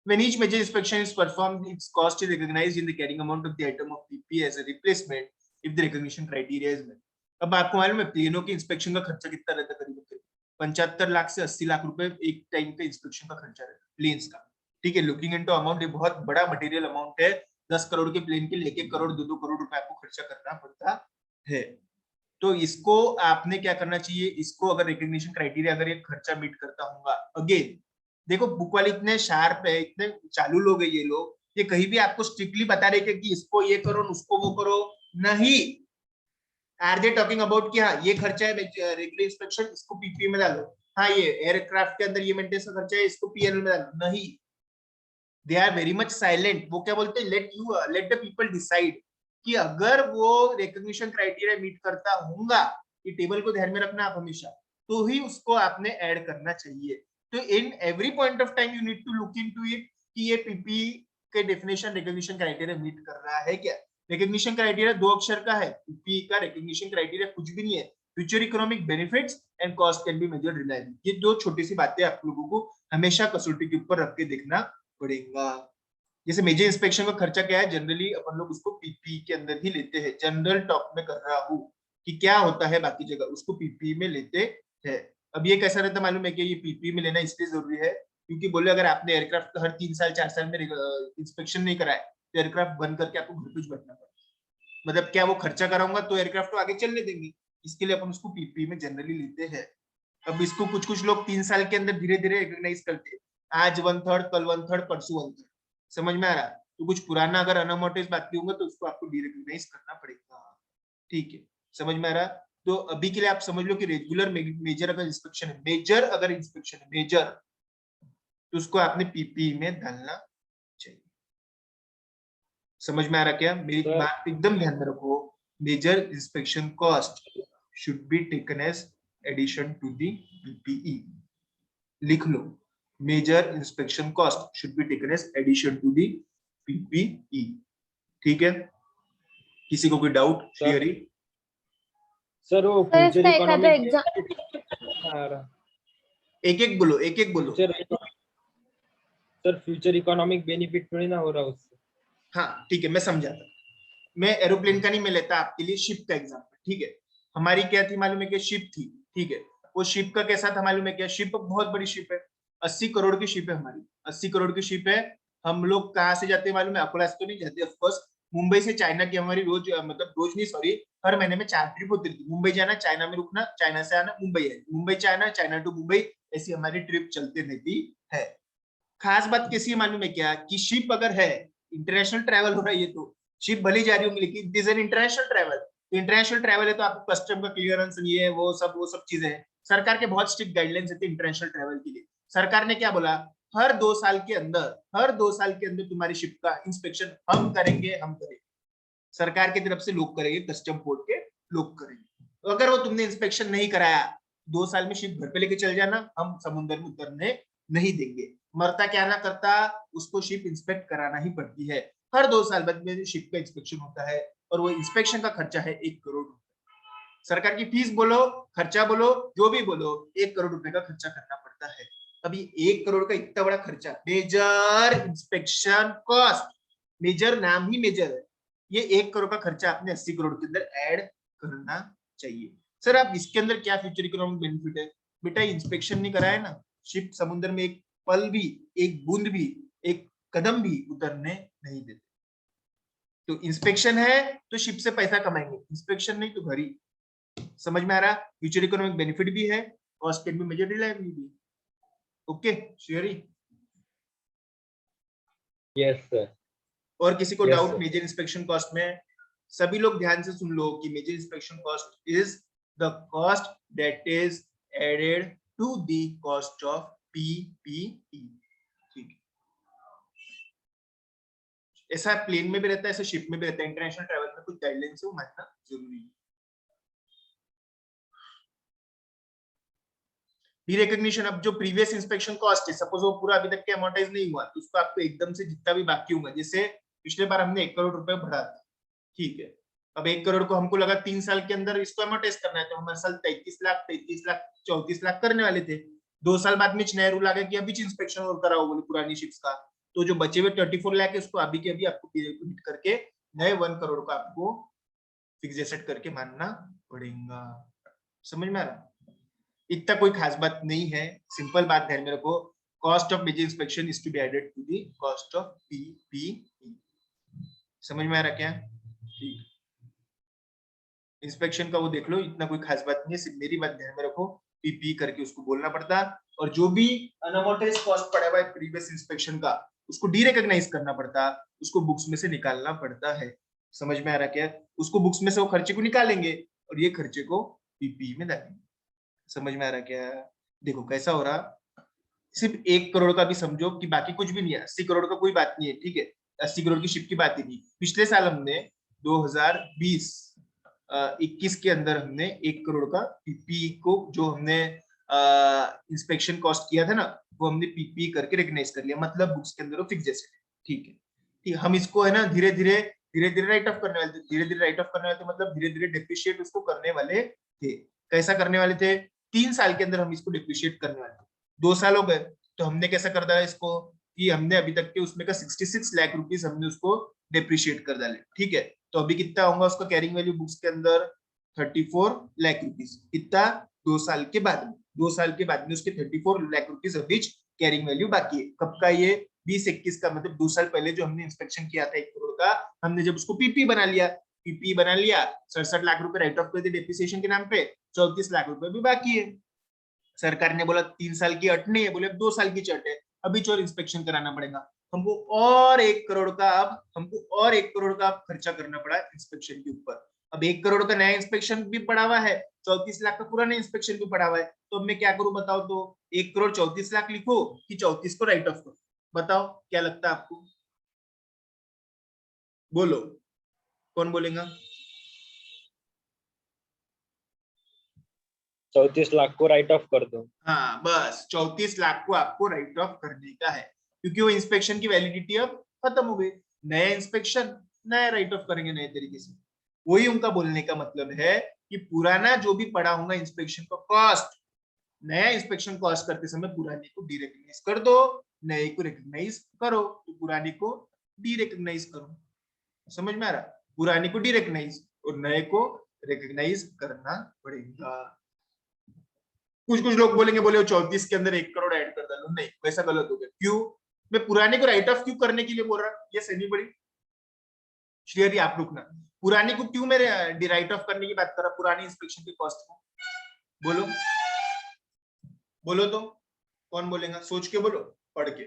When each major inspection is performed, its cost is recognized in the carrying amount of the item of PP as a replacement if the recognition criteria is met। अब आपको मालूम है प्लेनों के इंस्पेक्शन का खर्चा कितना रहता है? करीब 75 लाख से 80 लाख रुपए एक टाइम का इंस्पेक्शन का खर्चा रहता है प्लेन्स का। ठीक है, लुकिंग इनटू अमाउंट, ये बहुत बड़ा मटेरियल अमाउंट है। 10 करोड़ के प्लेन के लेके करोड़ 2-2 करोड़ रुपए आपको खर्चा करना पड़ता है। तो इसको आपने क्या करना चाहिए, इसको अगर रिकॉग्निशन क्राइटेरिया अगर ये खर्चा मीट करता होगा, अगेन देखो बुक वाले इतने शार्प है, इतने चालू लोग है ये लोग, ये कहीं भी आपको स्ट्रिक्टली बता रहे कि इसको ये करो उसको वो करो, नहीं। आर दे टॉकिंग अबाउट कि हाँ ये खर्चा है रेगुलर इंस्पेक्शन, इसको पीपीए में डालो, हाँ ये एयरक्राफ्ट के अंदर ये मेंटेनेंस का खर्चा है, इसको पीएनएल में डालो, नहीं। They are very much silent. वो क्या बोलते हैं, लेट द पीपल डिसाइड कि अगर वो रिकॉग्निशन क्राइटेरिया मीट करता होगा, ये टेबल को ध्यान में रखना आप हमेशा, तो ही उसको आपने ऐड करना चाहिए। तो in every point of time you need to look into it कि ये पीपी के डेफिनेशन रिकॉग्निशन क्राइटेरिया मीट कर रहा है क्या। रिकॉग्निशन क्राइटेरिया 2 अक्षर का है, पीपी का रिकॉग्निशन क्राइटेरिया कुछ भी नहीं है। Future economic benefits and cost can be measured reliably. ये 2 छोटी सी बातें आप लोगों को हमेशा कसौटी के ऊपर रख के देखना पड़ेगा। जैसे मेजर इंस्पेक्शन का खर्चा क्या है, जनरली अपन लोग उसको पीपी के अंदर ही लेते हैं। जनरल टॉक में कर रहा हूँ कि क्या होता है बाकी जगह, उसको पीपी में लेते हैं। अब ये कैसा रहता मालूम है कि ये पीपी में लेना इसलिए जरूरी है क्योंकि बोले अगर आपने एयरक्राफ्ट का हर 3 साल 4 साल में इंस्पेक्शन नहीं कराए तो एयरक्राफ्ट बंद करके आपको घर कुछ बैठना पड़ेगा। मतलब क्या वो खर्चा कराऊंगा तो एयरक्राफ्ट तो आगे चलने देंगे, इसके लिए अपन उसको पीपी में जनरली लेते हैं। अब इसको कुछ लोग 3 साल के अंदर धीरे धीरे रिकॉग्नाइज करते हैं, आज 1/3, कल 1/3, परसों 1/3। समझ में आ रहा? तो कुछ पुराना अगर अनअमोर्टाइज्ड बाकी होगा तो उसको आपको डीरिकॉग्नाइज करना पड़ेगा। ठीक है, समझ में आ रहा? तो अभी के लिए आप समझ लो कि रेगुलर मेजर अगर इंस्पेक्शन है, मेजर तो उसको आपने पीपी में डालना चाहिए। समझ में आ रहा क्या? मेरी बात एकदम ध्यान में रखो। Major inspection cost should be taken as addition to the PPE. लिख लो, major inspection cost should be taken as addition to the PPE. ठीक है, किसी को कोई डाउट? क्लियरी सर वो सर फ्यूचर इसका एखादा इकोनॉमिक एग्जाम, एक एक बोलो। सर फ्यूचर इकोनॉमिक बेनिफिट थोड़ी ना हो रहा उससे। हाँ ठीक है, मैं समझाता। मैं एरोप्लेन का नहीं, मैं लेता आपके लिए शिप का एग्जाम्पल। ठीक है, हमारी क्या थी मालूम है कि शिप थी। ठीक है, वो शिप का कैसा था मालूम है क्या? शिप बहुत बड़ी शिप है, 80 करोड़ की शिप है हमारी, 80 करोड़ की शिप है। हम लोग कहाँ से जाते हैं मालूम है? अकोला से तो नहीं जाते ऑफकोर्स, मुंबई से चाइना की हमारी रोज, मतलब रोज नहीं सॉरी, हर महीने में 4 ट्रिप होती थी। मुंबई जाना, चाइना में रुकना, चाइना से आना, मुंबई है, Mumbai China, China to Mumbai, ऐसी हमारी ट्रिप चलती रहती है। खास बात कैसी है मालूम है क्या, कि शिप अगर है, इंटरनेशनल ट्रैवल हो रहा है, ये तो शिप भली जा रही होंगी लेकिन it is an international travel. International travel है तो आपको कस्टम का क्लियरेंस, ये है वो सब चीजें हैं। सरकार के बहुत स्ट्रिक्ट गाइडलाइंस है इंटरनेशनल ट्रैवल के लिए। सरकार ने क्या बोला, हर 2 साल के अंदर तुम्हारी शिप का इंस्पेक्शन हम करेंगे। सरकार की तरफ से लोग करेंगे, कस्टम पोर्ट के लोग करेंगे। तो अगर वो तुमने इंस्पेक्शन नहीं कराया, 2 साल में शिप घर पे लेके चल जाना, हम समुद्र में उतरने नहीं देंगे। मरता क्या ना करता, उसको शिप इंस्पेक्ट कराना ही पड़ती है। हर 2 साल बाद में शिप का इंस्पेक्शन होता है और वो इंस्पेक्शन का खर्चा है 1 करोड़ रुपए। सरकार की फीस बोलो, खर्चा बोलो, जो भी बोलो, 1 करोड़ रुपए का खर्चा करना पड़ता है। अभी 1 करोड़ का इतना बड़ा खर्चा, मेजर इंस्पेक्शन कॉस्ट, मेजर नाम ही मेजर है, ये 1 करोड़ का खर्चा आपने 80 करोड़ के अंदर ऐड करना चाहिए। सर आप इसके अंदर क्या फ्यूचर इकोनॉमिक बेनिफिट है? बेटा इंस्पेक्शन नहीं कराया ना, शिप समुद्र में एक पल भी, एक बूंद भी, एक कदम भी उतरने नहीं देते। तो इंस्पेक्शन है तो शिप से पैसा कमाएंगे, इंस्पेक्शन नहीं तो घर ही। समझ में आ रहा? फ्यूचर इकोनॉमिक बेनिफिट भी है, cost can be measured reliably भी। Okay surely? Yes sir. और किसी को Yes, doubt sir. Major inspection cost में? सभी लोग ध्यान से सुन लो कि major inspection cost is the cost that is added to the cost of PPE. ठीक है, ऐसा प्लेन में भी रहता है, ऐसा शिप में भी रहता है। इंटरनेशनल ट्रैवल में कुछ गाइडलाइंस है वो मानना जरूरी है। रिकॉग्निशन, अब जो प्रीवियस इंस्पेक्शन कॉस्ट है, सपोज वो पूरा अभी तक के अमोर्टाइज नहीं हुआ, तो उसको आपको एकदम से जितना भी बाकी होगा, जैसे पिछले बार हमने 1 करोड़ रुपए भरा था, ठीक है, अब 1 करोड़ को हमको लगा 3 साल के अंदर इसको अमोर्टाइज करना है, तो हम हर साल 33 लाख 34 लाख करने वाले थे। 2 साल बाद में नया रूल आ गया कि अभी इंस्पेक्शन और कराओ बोले पुरानी शिप्स का, तो जो बचे हुए 34 लाख है उसको अभी के अभी आपको हिट करके नए 1 करोड़ का आपको फिक्स एसेट करके मानना पड़ेगा। समझ में आ रहा? इतना कोई खास बात नहीं है, सिंपल बात ध्यान में रखो, cost of major inspection is to be added to the cost of PPE. समझ में आ रहा क्या? ठीक, इंस्पेक्शन का वो देख लो, इतना कोई खास बात नहीं है, सिर्फ मेरी बात ध्यान में रखो, पीपी करके उसको बोलना पड़ता, और जो भी अनअमोर्टाइज्ड कॉस्ट पड़ा हुआ है प्रीवियस इंस्पेक्शन का, उसको डीरेकॉग्नाइज करना पड़ता, उसको बुक्स में से निकालना पड़ता है। समझ में आ रहा क्या? उसको बुक्स में से वो खर्चे को निकालेंगे और ये खर्चे को पीपी में डालेंगे। समझ में आ रहा क्या? देखो कैसा हो रहा, सिर्फ 1 करोड़ का भी समझो कि बाकी कुछ भी नहीं है, 80 करोड़ का कोई बात नहीं है, ठीक है, 80 करोड़ की शिप की बात ही नहीं। पिछले साल हमने 2020-21 के अंदर हमने 1 करोड़ का पीपी को जो हमने इंस्पेक्शन कॉस्ट किया था ना, वो हमने पीपी करके रिकॉग्नाइज कर लिया, मतलब बुक्स के अंदर वो फिक्स एसेट है। ठीक है, ठीक, हम इसको है ना धीरे धीरे राइट ऑफ करने वाले थे, धीरे धीरे राइट ऑफ करने वाले थे, मतलब धीरे धीरे डिप्रिशिएट उसको करने वाले थे। कैसा करने वाले थे? 3 साल के अंदर हम इसको डिप्रिशिएट करने वाले थे। 2 साल हो गए तो हमने कैसा कर डाला इसको, कि हमने अभी तक के उसमें का 66 लाख रुपीस हमने उसको डिप्रिशिएट कर डाले। ठीक है, तो अभी कितना होगा उसका कैरिंग वैल्यू बुक्स के अंदर? 34 लाख रुपीस। कितना? 2 साल के बाद में, 2 साल के बाद में उसके 34 लाख रुपीस अभी कैरिंग वैल्यू बाकी है। कब का? ये 2021 का, मतलब 2 साल पहले जो हमने इंस्पेक्शन किया था 1 करोड़ का, हमने जब उसको पीपी बना लिया, 67 लाख रुपए राइट ऑफ कर दिए डेप्रिसिएशन के नाम पे, 34 लाख रुपए भी बाकी है। सरकार ने बोला 3 साल की अट नहीं है, बोले 2 साल की चट है, अभी और इंस्पेक्शन कराना पड़ेगा हमको, और 1 करोड़ का अब खर्चा करना पड़ा इंस्पेक्शन के ऊपर। अब 1 करोड़ का नया इंस्पेक्शन भी पड़ा हुआ है, 34 लाख का पुराना इंस्पेक्शन भी पड़ा हुआ है, तो अब मैं क्या करूं बताओ? तो 1 करोड़ 34 लाख लिखो कि 34 को राइट ऑफ करो? बताओ क्या लगता है आपको? बोलो, कौन बोलेगा? 34 लाख को राइट ऑफ कर दो। हाँ बस 34 लाख को आपको राइट ऑफ करने का है, क्योंकि वो इंस्पेक्शन की वैलिडिटी अब खत्म हो गई। नया इंस्पेक्शन नया राइट ऑफ करेंगे नए तरीके से। वही उनका बोलने का मतलब है कि पुराना जो भी पड़ा होगा इंस्पेक्शन का कॉस्ट, नया इंस्पेक्शन कॉस्ट करते समय पुराने को डीरेकग्नाइज कर दो, नए को रिकग्नाइज करो। तो पुराने को डीरेकग्नाइज करो। समझ में आ रहा? पुराने को डीरेकग्नाइज और नए को रिकग्नाइज करना पड़ेगा। कुछ लोग बोलेंगे, बोले 34 के अंदर 1 करोड़ ऐड कर डालो, नहीं वैसा गलत हो गया। क्यों? मैं पुराने को राइट ऑफ क्यों करने के लिए बोल रहा? ये सही बड़ी श्रेयरी आप रुकना, पुराने को क्यों मैं राइट ऑफ करने की बात कर रहा? पुरानी इंस्पेक्शन के कॉस्ट को बोलो, बोलो तो कौन बोलेगा? सोच के बोलो, पढ़ के।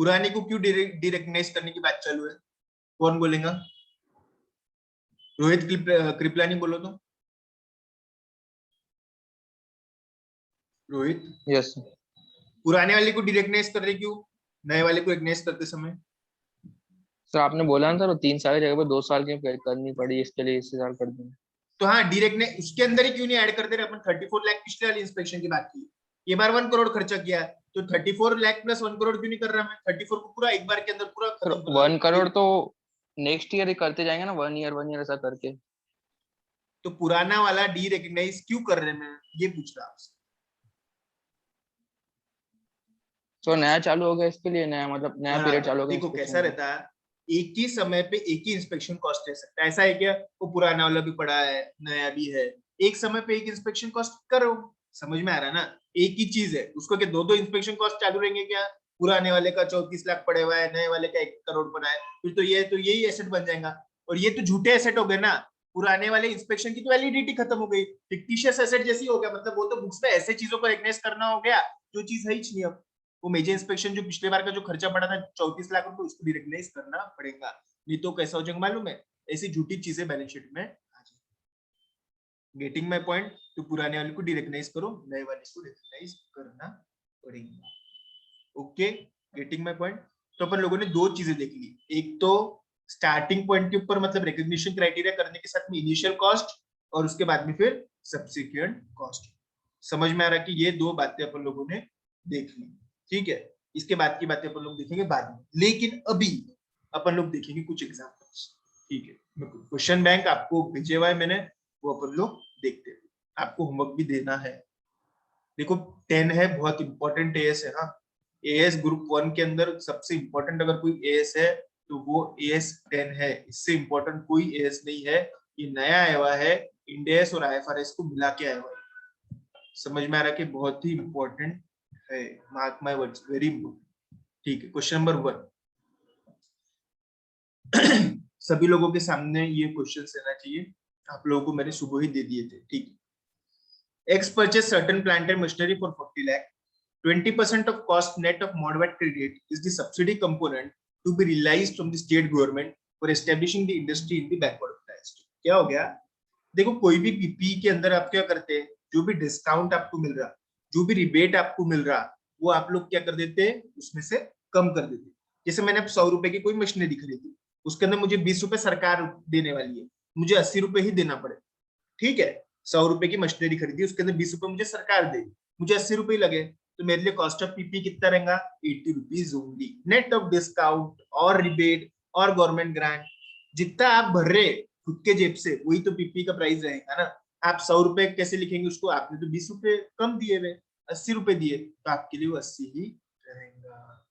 पुराने को क्यों डिरेकग्नाइज करने की बात चालू है? कौन बोलेगा? रोहित कृपलानी बोलो तो। रोहित, यस पुराने वाले को डिरेकग्नाइज कर रहे क्यों, नए वाले को रिकग्नाइज करते समय? सर, आपने बोला ना सर, 3 साल की जगह पर 2 साल की करनी पड़ी, इसके लिए इस साल कर देंगे। तो हाँ, डिरेक्ट उसके अंदर ही क्यों नहीं ऐड कर दे रहे? अपन 34 लाख पिछले वाली इंस्पेक्शन की बात की, ये बार 1 करोड़ खर्चा किया, तो 34 लाख प्लस 1 करोड़ क्यों नहीं कर रहा मैं? 34 को पूरा एक बार के अंदर पूरा सर, खत्म 1 करोड़ तो नेक्स्ट ईयर ही करते जाएंगे ना, 1 ईयर ऐसा करके। तो पुराना वाला डी रिकग्नाइज क्यों कर रहे हैं, मैं ये पूछ रहा आपसे। तो नया चालू हो गया इसके लिए, नया मतलब नया पीरियड चालू हो गया देखो inspection कैसा का। रहता है, एक ही समय पे एक ही इंस्पेक्शन कॉस्ट रह सकता है, ऐसा है क्या? वो पुराना वाला भी पड़ा है, नया भी है, एक समय पे एक इंस्पेक्शन कॉस्ट करो। समझ में आ रहा है ना? एक ही चीज है, उसको क्या दो इंस्पेक्शन कॉस्ट चालू रहेंगे क्या? पुराने वाले का 34 लाख पड़े हुआ है, नए वाले का 1 करोड़ पड़ा है, फिर तो यही एसेट बन जाएगा। और ये तो झूठे एसेट हो गए ना, पुराने वाले इंस्पेक्शन की तो वैलिडिटी खत्म हो गई, फिक्टिशियस एसेट जैसी हो गया, मतलब वो तो बुक्स में ऐसे चीजों को रिकग्नाइज करना हो गया जो चीज है ही नहीं। अब वो मेजर इंस्पेक्शन जो पिछले बार का जो खर्चा पड़ा था 34 लाख रुपए, उसको भी रिकग्नाइज करना पड़ेगा, नहीं तो कैसा हो जाएगा मालूम है? ऐसी झूठी चीजें बैलेंस शीट में आ जाएगी। Getting my point? तो पुराने वाले को डिरेकग्नाइज करो, नए वाले को रिकग्नाइज करना पड़ेगा। Okay, getting my point? तो अपन लोगों ने दो चीजें देख ली, एक तो स्टार्टिंग पॉइंट के ऊपर मतलब रिकग्निशन क्राइटेरिया करने के साथ में इनिशियल कॉस्ट, और उसके बाद में फिर सब्सिक्वेंट कॉस्ट। समझ में आ रहा कि ये दो बातें अपन लोगों ने देख ली, ठीक है? इसके बाद की बातें अपन लोग देखेंगे बाद में, लेकिन अभी अपन लोग देखेंगे कुछ एग्जांपल्स, ठीक है? क्वेश्चन बैंक आपको भेजे हुआ है मैंने, वो अपन लोग देखते हैं, आपको होमवर्क भी देना है। देखो 10 है, बहुत इंपॉर्टेंट एएस है। हाँ, एएस ग्रुप 1 के अंदर सबसे इंपॉर्टेंट अगर कोई एएस है तो वो एएस 10 है, इससे इंपॉर्टेंट कोई एएस नहीं है। ये नया आया हुआ है, इंडेस और आईएफआरएस को मिला के आया हुआ है। समझ में आ रहा है कि बहुत ही इंपॉर्टेंट है, mark my words, very important. ठीक है, क्वेश्चन नंबर 1 सभी लोगों के सामने ये क्वेश्चन रहना चाहिए, आप लोगों को मैंने सुबह ही दे दिए थे, ठीक है? X purchase certain plant and machinery for 40 lakh. 20% of cost net of modified credit is the subsidy component to be realized from the state government for establishing the industry in the backward class. क्या हो गया? देखो कोई भी PP के अंदर आप क्या करते हैं, जो भी डिस्काउंट आपको मिल रहा, जो भी रिबेट आपको मिल रहा, वो आप लोग क्या कर देते हैं, उसमें से कम कर देते। जैसे मैंने 100 रुपए की कोई मशीनरी खरीदी, उसके अंदर मुझे 20 रुपए सरकार देने वाली है, मुझे 80 रुपए ही देना पड़े, ठीक है? 100 रुपए की मशीनरी खरीदी, उसके अंदर 20 रुपए मुझे सरकार देगी, मुझे 80 रुपए लगे, तो मेरे लिए कॉस्ट ऑफ पीपी कितना रहेगा? 80 rupees only, net of discount और रिबेट और गवर्नमेंट ग्रांट। जितना आप भर रहे खुद के जेब से, वही तो पीपी का प्राइस रहेगा ना। आप 100 रुपए कैसे लिखेंगे उसको? आपने तो 20 रुपए कम दिए हुए, 80 रुपए दिए, तो आपके लिए वो 80 ही रहेगा।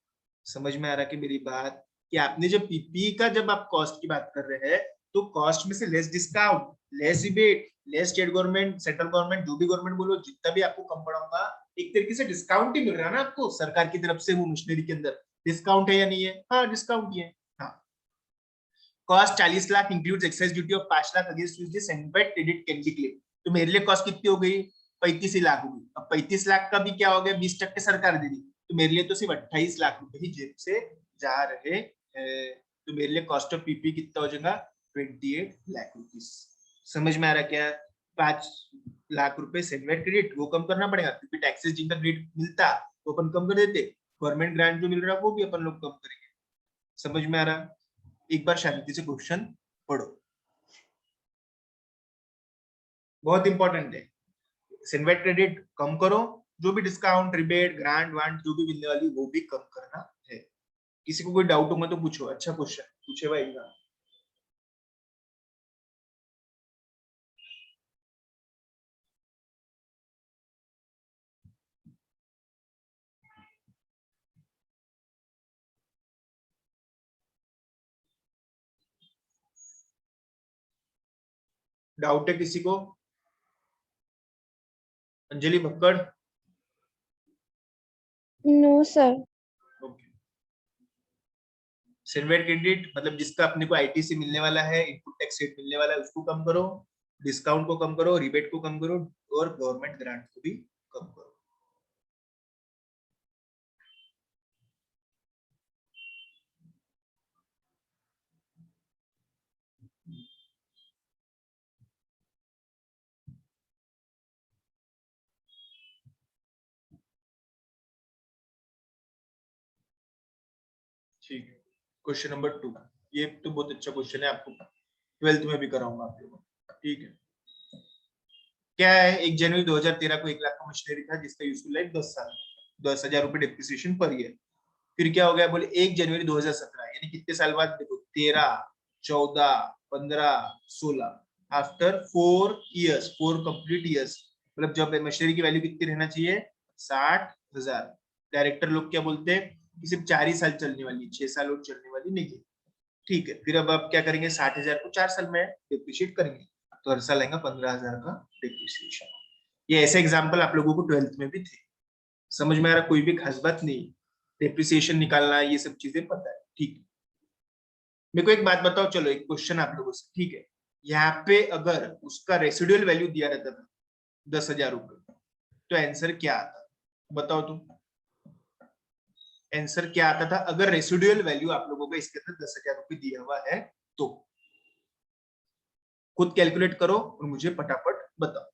समझ में आ रहा कि मेरी बात, कि आपने जब पीपी का जब आप कॉस्ट की बात कर रहे हैं, तो कॉस्ट में से less discount, less rebate, less state government, central government, जो भी गवर्नमेंट बोलो, जितना भी आपको कम पड़ा होगा, एक तरीके से डिस्काउंट ही मिल रहा है ना आपको सरकार की तरफ से। वो मशीनरी के अंदर डिस्काउंट है या नहीं है? हाँ, डिस्काउंट ही है। हाँ, cost 40 lakh includes excise duty of 5 lakh against which the CENVAT credit can be claim. तो मेरे लिए कॉस्ट कितनी हो गई? 35 लाख हो गई। अब 35 लाख का भी क्या हो गया? 20% सरकार दे दी, तो मेरे लिए तो सिर्फ 28 लाख रुपए ही जेब से जा रहे हैं। तो मेरे लिए कॉस्ट ऑफ पीपी कितना हो जाएगा? 28 लाख रुपीस। समझ में आ रहा क्या? 5 लाख रुपए सेंडबैक क्रेडिट वो कम करना पड़ेगा, क्योंकि टैक्सेस जिनका क्रेडिट मिलता तो अपन कम कर देते, गवर्नमेंट ग्रांट जो मिल रहा है वो भी अपन लोग कम करेंगे। समझ में आ रहा? एक बार शांति से क्वेश्चन पढ़ो, बहुत इंपॉर्टेंट है। सेंडबैक क्रेडिट कम करो, जो भी डिस्काउंट, रिबेट, ग्रांट वांट जो भी मिलने वाली वो भी कम करना है। किसी को कोई डाउट होगा तो पूछो, अच्छा क्वेश्चन पूछे भाई। डाउट है किसी को? Anjali Bhakkad? No sir. Okay, CENVAT credit मतलब जिसका अपने को आईटी से मिलने वाला है, इनपुट टैक्स रेट मिलने वाला है, उसको कम करो, डिस्काउंट को कम करो, रिबेट को कम करो, और गवर्नमेंट ग्रांट को भी कम करो। ठीक है, क्वेश्चन नंबर 2, ये तो बहुत अच्छा क्वेश्चन है, आपको 12th में भी कराऊंगा आप लोगों को। ठीक है, क्या है, 1 जनवरी 2013 को 1 लाख का मशीनरी था जिसका यूजफुल लाइफ 10 साल, 10,000 रुपए डिप्रिसिएशन पर ईयर। फिर क्या हो गया, बोले 1 जनवरी 2017, यानी कितने साल बाद, देखो 13, 14, 15, 16, आफ्टर 4 इयर्स, 4 कंप्लीट इयर्स, मतलब जब मशीनरी की वैल्यू कितनी रहना चाहिए, 60,000। डायरेक्टर लोग क्या बोलते हैं कि सिर्फ 4 ही साल चलने वाली, 6 साल और चलने वाली नहीं है। ठीक है, फिर अब आप क्या करेंगे, 60,000 को 4 साल में डिप्रिशिएट करेंगे, तो हर साल आएगा 15,000 का डिप्रिसिएशन। ये ऐसे एग्जाम्पल आप लोगों को 12th में भी थे, समझ में आ रहा, कोई भी खास बात नहीं, डिप्रिसिएशन निकालना ये सब चीजें पता है। ठीक है, मेरे को एक बात बताओ, चलो एक क्वेश्चन आप लोगों से, ठीक है, यहाँ पे अगर उसका रेसिडुअल वैल्यू दिया रहता था 10,000 रुपए, तो आंसर क्या आता, बताओ तुम, आंसर क्या आता था अगर रेसिडुअल वैल्यू आप लोगों को इसके अंदर 10,000 रुपए दिया हुआ है तो? खुद कैलकुलेट करो और मुझे फटाफट बताओ।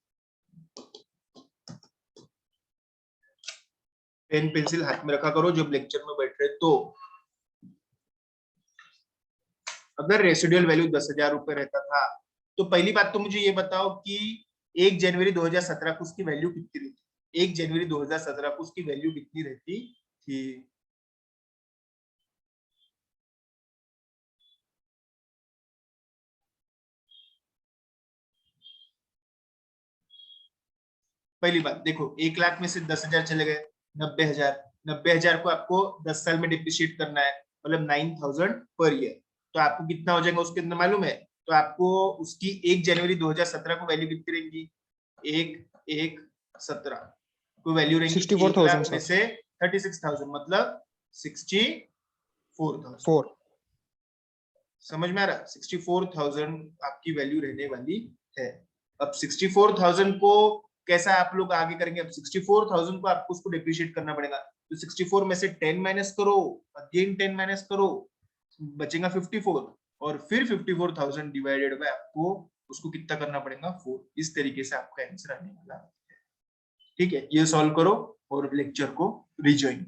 पेन पेंसिल हाथ में रखा करो जब लेक्चर में बैठ रहे, तो अगर रेसिडुअल वैल्यू 10,000 रुपए रहता था, तो पहली बात तो मुझे ये बताओ कि 1 जनवरी 2017 को उसकी वैल्यू कितनी रहती, 1 जनवरी 2017 को उसकी वैल्यू कितनी रहती थी? पहली बात देखो, 1 लाख में से 10,000 चले गए, 90,000, 90,000 को आपको 10 साल में डिप्रिशिएट करना है, मतलब 9,000 पर ईयर, तो आपको कितना हो जाएगा उसके अंदर मालूम है? तो आपको उसकी 1 जनवरी 2017 को वैल्यू कितनी रहेगी, 1/17 को वैल्यू रहेगी 1 लाख में से 36,000, मतलब 64,000। 4 समझ में आ रहा, 64,000 आपकी वैल्यू रहने वाली है। अब 64,000 को कैसा आप लोग आगे करेंगे, अब 64,000 को आपको उसको डिप्रिशिएट करना पड़ेगा, तो 64 में से 10 माइनस करो, अगेन 10 माइनस करो, बचेगा 54, और फिर 54,000 डिवाइडेड बाय आपको उसको कितना करना पड़ेगा, 4। इस तरीके से आपका आंसर आने वाला है। ठीक है, ये सॉल्व करो और लेक्चर को रिजॉइन।